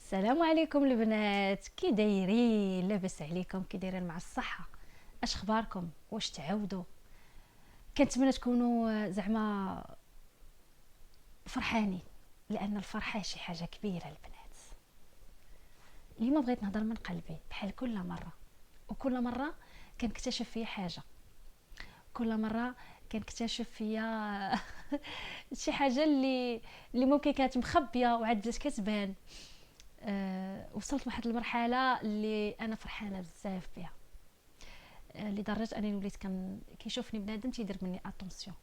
السلام عليكم البنات، كي دايرين؟ لاباس عليكم؟ كي دايرين مع الصحه؟ اش اخباركم؟ واش تعاودوا؟ كنتمنى تكونوا زعما فرحانين، لان الفرحه شي حاجه كبيره البنات. اليوم بغيت نهضر من قلبي بحال كل مره، وكل مره كنكتشف فيا حاجه، كل مره كنكتشف فيا شي حاجه اللي ممكن كانت مخبيه وعاد بدات كتبان. وصلت لواحد المرحله اللي انا فرحانه بزاف بها، لدرجه انني وليت كيشوفني بنادم تيدير مني اتونسيون.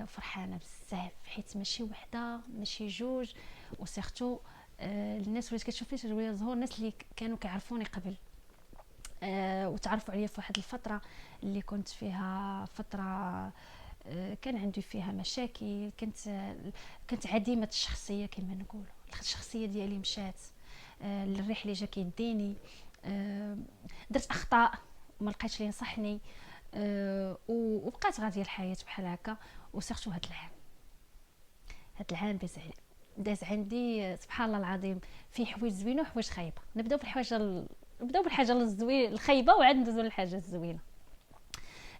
فرحانه بزاف حيت ماشي وحده ماشي جوج، وسيرتو الناس ولات كتشوفني شويه زهور، الناس اللي كانوا كيعرفوني قبل وتعرفوا عليا في واحد الفتره اللي كنت فيها فتره كان عندي فيها مشاكل، كنت عديمه الشخصيه كما نقولوا، الشخصيه ديالي مشات، الريح اللي جا كيديني، درت اخطاء ما لقيتش اللي ينصحني، وبقات غاديه الحياه بحال هكا. وسيرتو هاد العام داز عندي سبحان الله العظيم في حوايج زوينه وحوايج خايبه. نبداو بالحاجه الزوينه الخايبه وعاد ندوزو للحاجه الزوينه.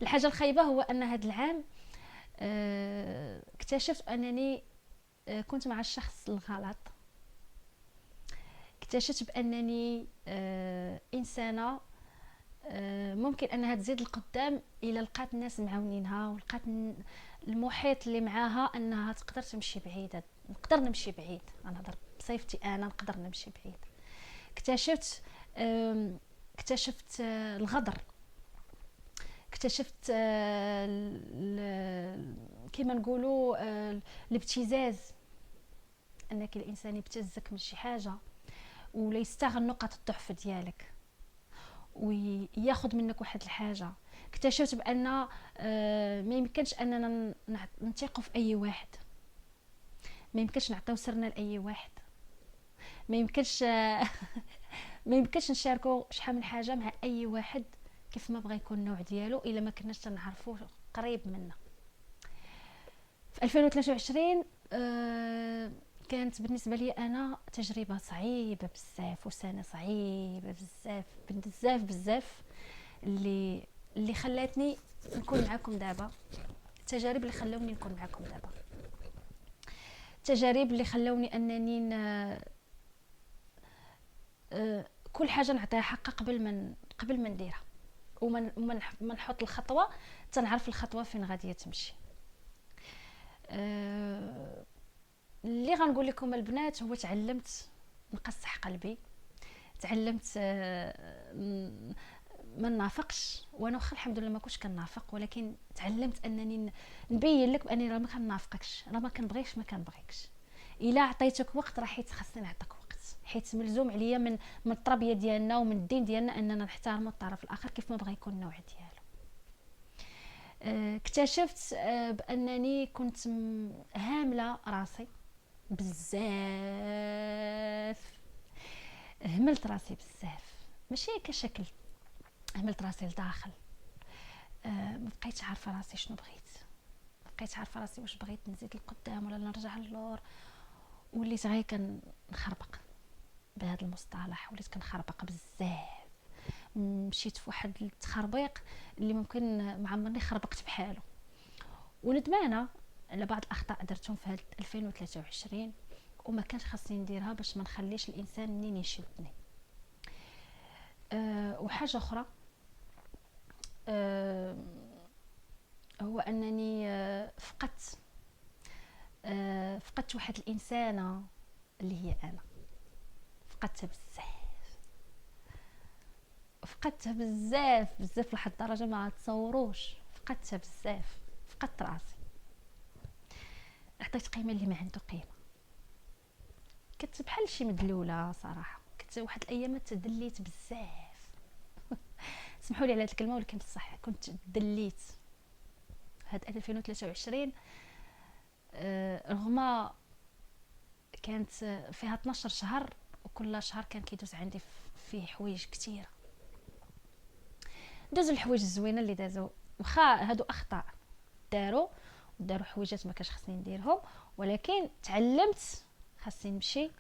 الحاجه الخايبه هو ان هاد العام اكتشفت انني كنت مع الشخص الغلط. اكتشفت بانني انسانه ممكن انها تزيد القدام الى لقات الناس معاونينها، ولقات المحيط اللي معاها انها تقدر تمشي بعيد. نقدر نمشي بعيد، انا نهضر بصيفتي، انا نقدر نمشي بعيد. اكتشفت اكتشفت الغدر، اكتشفت كيما نقولوا الابتزاز، انك الانسان يبتزك من شي حاجه ولا يستغل نقط الضعف ديالك وياخذ منك واحد الحاجه. اكتشفت بان ما يمكنش اننا نثقوا في اي واحد، ما يمكنش نعطيو سرنا لاي واحد، ما يمكنش ما يمكنش نشاركوا شحال من حاجه مع اي واحد كيف ما بغى يكون النوع ديالو الا ما كناش تنعرفوه قريب منا. في 2023 كانت بالنسبه لي انا تجربه صعيبه بزاف، وسنه صعيبه بزاف بزاف بزاف، اللي خلاتني نكون معكم دابا. التجارب اللي خلوني نكون معكم دابا، التجارب اللي خلوني انني كل حاجه نعطيها حقها قبل ما نديرها، ومن نحط الخطوه تنعرف الخطوه فين غاديه تمشي. اللي غنقول لكم البنات هو تعلمت نقصح قلبي، تعلمت ما نافقش، وانا واخا الحمد لله ما كنتش كنافق، ولكن تعلمت انني نبين لك باني راه ما كنافقكش، راه ما كنبغيكش، ما كنبغيكش. الا عطيتك وقت راه حيت خاصني نعطيك وقت، حيت ملزوم عليا من التربيه ديالنا ومن الدين ديالنا اننا نحترموا الطرف الاخر كيف ما بغى يكون النوع ديالو. اكتشفت بانني كنت هامله راسي بزاف، هملت راسي بزاف، ماشي كشكل، هملت راسي لداخل. ما بقيتش عارفه راسي شنو بغيت، ما بقيتش عارفه راسي واش بغيت نزيد لقدام ولا نرجع للور. وليت غير كنخربق بهذا المصطلح، وليت كنخربق بزاف، مشيت في واحد التخربيق اللي ممكن ما عمرني خربقت بحاله. وندمانه على بعض الاخطاء درتهم في 2023 وما كانش خاصني نديرها باش ما نخليش الانسان منين يشدني. وحاجه اخرى هو انني فقدت واحد الانسانه اللي هي انا. فقدتها بزاف، فقدتها بزاف بزاف لحد الدرجه ما تصوروش. فقدتها بزاف، فقدت راسي، عطيت قيمه اللي ما عنده قيمه. كنت بحال شي مدلوله صراحه، كنت واحد الايامات تدليت بزاف سمحوا لي على هذه الكلمه ولكن بصح كنت دليت. هاد 2023 رغم كانت فيها 12 شهر، وكل شهر كان كيدوز عندي فيه حوايج كثيره. دوزو الحوايج الزوينه اللي دازو، واخا هادو اخطاء داروا حويجات ما كانش خاصني نديرهم، ولكن تعلمت خاصني نمشي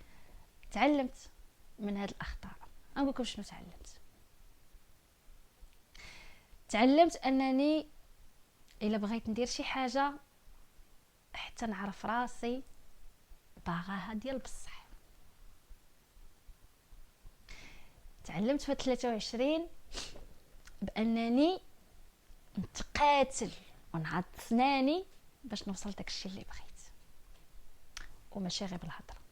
تعلمت من هاد الاخطاء. نقول لكم شنو تعلمت انني الا بغيت ندير شي حاجه حتى نعرف راسي باغاها ديال بصح. تعلمت في 23 بانني نتقاتل ونعض سناني باش نوصل داكشي اللي بغيت وماشي غير بالهضره.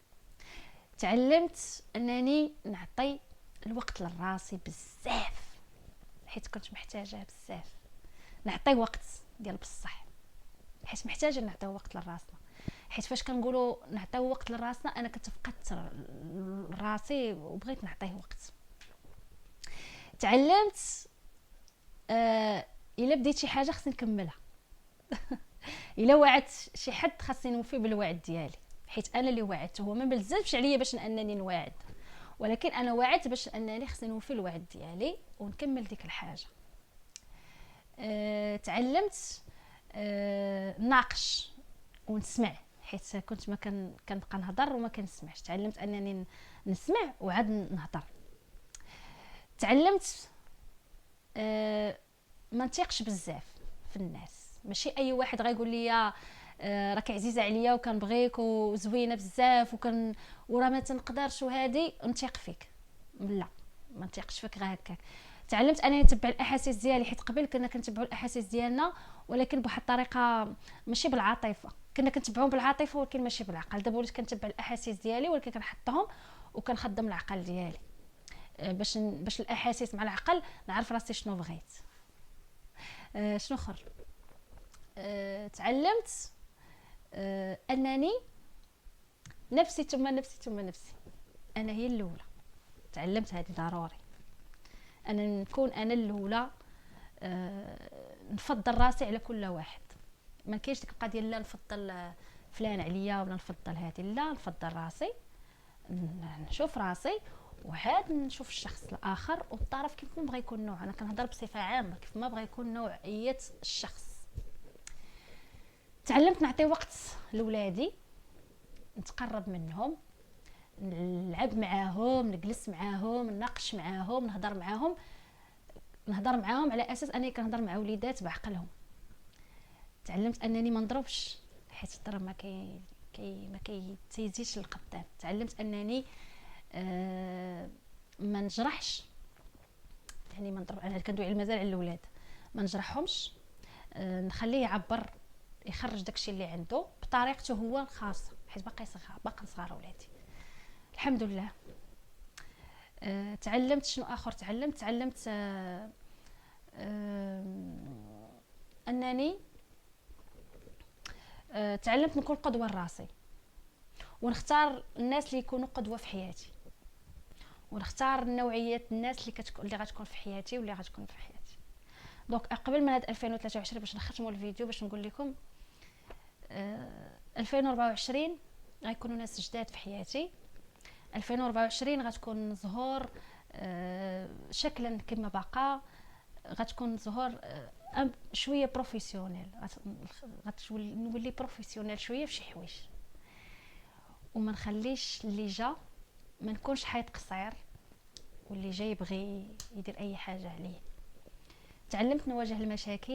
تعلمت انني نعطي الوقت لراسي بزاف حيت كنت محتاجه بزاف، نعطي وقت ديال بصح حيت محتاجه نعطيو وقت لراسنا. حيت فاش كنقولوا نعطيو وقت لراسنا انا كنت فقدت راسي وبغيت نعطيه وقت. تعلمت الا بديت شي حاجه خصني نكملها. الا وعدت شي حد خاصني نوفي بالوعد ديالي، حيت انا اللي وعدت. هو ما بلزمش عليا باش انني نواعد، ولكن انا وعدت باش انني خصني نوفي الوعد ديالي ونكمل ديك الحاجه. تعلمت ناقش ونسمع، حيت كنت ما كنبقى نهضر وما كنسمعش. تعلمت انني نسمع وعاد نهضر. تعلمت ما نثيقش بزاف في الناس. ماشي اي واحد غيقول لي راك عزيزه عليا وكنبغيك وزوينه بزاف وراه ما تنقدرش وهادي نثيق فيك. لا، ما نثيقش فيك غير هكاك. تعلمت انني نتبع الاحاسيس ديالي، حيت قبل كنا كنتبعوا الاحاسيس ديالنا ولكن بواحد الطريقه ماشي بالعاطفه. كنا كنتبعوهم بالعاطفه ولكن ماشي بالعقل. دابا وليت كنتبع الاحاسيس ديالي ولكن كنحطهم وكنخدم العقل ديالي باش الاحاسيس مع العقل نعرف راسي شنو بغيت. شنو اخر؟ تعلمت انني نفسي ثم نفسي ثم نفسي، انا هي الاولى. تعلمت هذه ضروري، انا نكون انا الاولى. نفضل راسي على كل واحد. ما كاينش ديك القضيه لا نفضل فلان عليا ولا نفضل هذه، لا، نفضل راسي، نشوف راسي وعاد نشوف الشخص الاخر والطرف كيف ما بغى يكون نوع. انا كنهضر بصفه عامه كيف ما بغى يكون نوعيه الشخص. تعلمت نعطي وقت لولادي، نتقرب منهم، نلعب معاهم، نجلس معاهم، نناقش معاهم، نهضر معاهم على اساس اني كنهضر مع وليدات بعقلهم. تعلمت انني ما نضربش حيت الضرب ما كيزيدش للقدام. تعلمت انني ما نجرحش، يعني ما نضرب. انا كندوي على المزال على الاولاد، ما نجرحهمش، نخليه يعبر، يخرج داكشي اللي عنده بطريقته هو الخاصه، حيت باقي صغار ولادي الحمد لله. تعلمت شنو اخر؟ تعلمت انني تعلمت نكون قدوه لراسي، ونختار الناس اللي يكونوا قدوه في حياتي، ونختار نوعيه الناس اللي غتكون في حياتي واللي غتكون في حياتي. دونك قبل من هاد 2023 باش نختموا الفيديو باش نقول لكم 2024 غيكونوا ناس جداد في حياتي. 2024 غتكون ظهور شكلا كما بقى، غتكون ظهور شويه بروفيسيونيل، نولي بروفيسيونيل شويه في شي حوايج، وما نخليش اللي جا، ما نكونش حيط قصير واللي جاي يبغي يدير اي حاجه عليه. تعلمت نواجه المشاكل.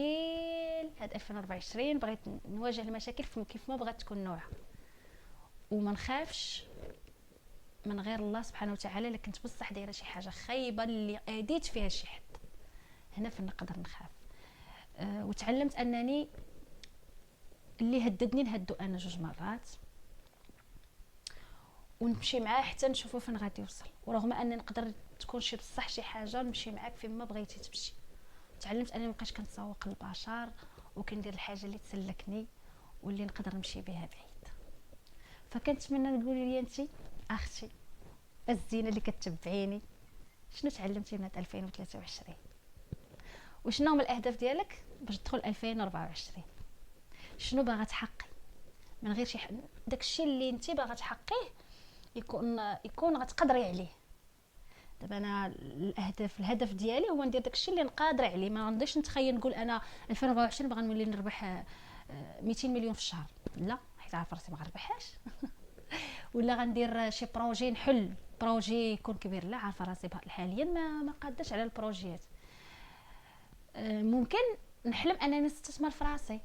هاد 2024 بغيت نواجه المشاكل كيف ما بغات تكون نوعها، وما نخافش من غير الله سبحانه وتعالى. الا كنت بصح دايره شي حاجه خايبه اللي اديت فيها شي حد، هنا فين نقدر نخاف. وتعلمت انني اللي هددني نهدو انا 2 مرات ونمشي معاه حتى نشوفو فين غادي يوصل، ورغم اني نقدر تكون شي بصح شي حاجه نمشي معاك فين ما بغيتي تمشي. تعلمت انني مابقاش كنتسوق للبشر وكندير الحاجه اللي تسلكني واللي نقدر نمشي بها بعيد. فكنتمنى تقولي لي انت اختي الزينه اللي كتتبعيني، شنو تعلمتي من هاد 2023 وشنو هما الاهداف ديالك باش تدخل 2024؟ شنو باغا تحققي من غير شي داكشي اللي انت باغا تحققيه يكون غتقدري عليه. دابا انا الهدف ديالي هو ندير داكشي اللي نقادر عليه. ما غنبغيش نتخيل نقول انا 2024 باغا نولي نربح 200 مليون في الشهر، لا، حيت عارفه راسي ما غنربحهاش. ولا غندير شي بروجي نحل بروجي يكون كبير. لا عارفه راسي حاليا ما قادش على البروجيات. ممكن نحلم انني نستثمر في راسي،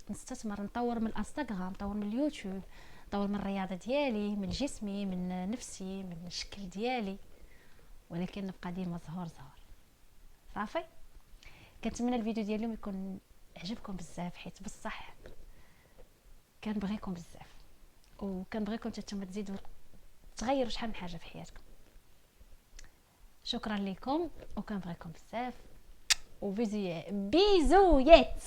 نستثمر، نطور من الانستغرام، نطور من اليوتيوب، نطور من الرياضه ديالي، من جسمي، من نفسي، من الشكل ديالي، ولكن نبقى ديما زهور صافي. كنتمنى الفيديو ديال اليوم يكون عجبكم بزاف، حيت بصح كنبغيكم بزاف وكنبغيكم نتوما تزيدوا تغيروا شحال من حاجه في حياتكم. شكرا لكم وكنبغيكم بزاف وبيزويات.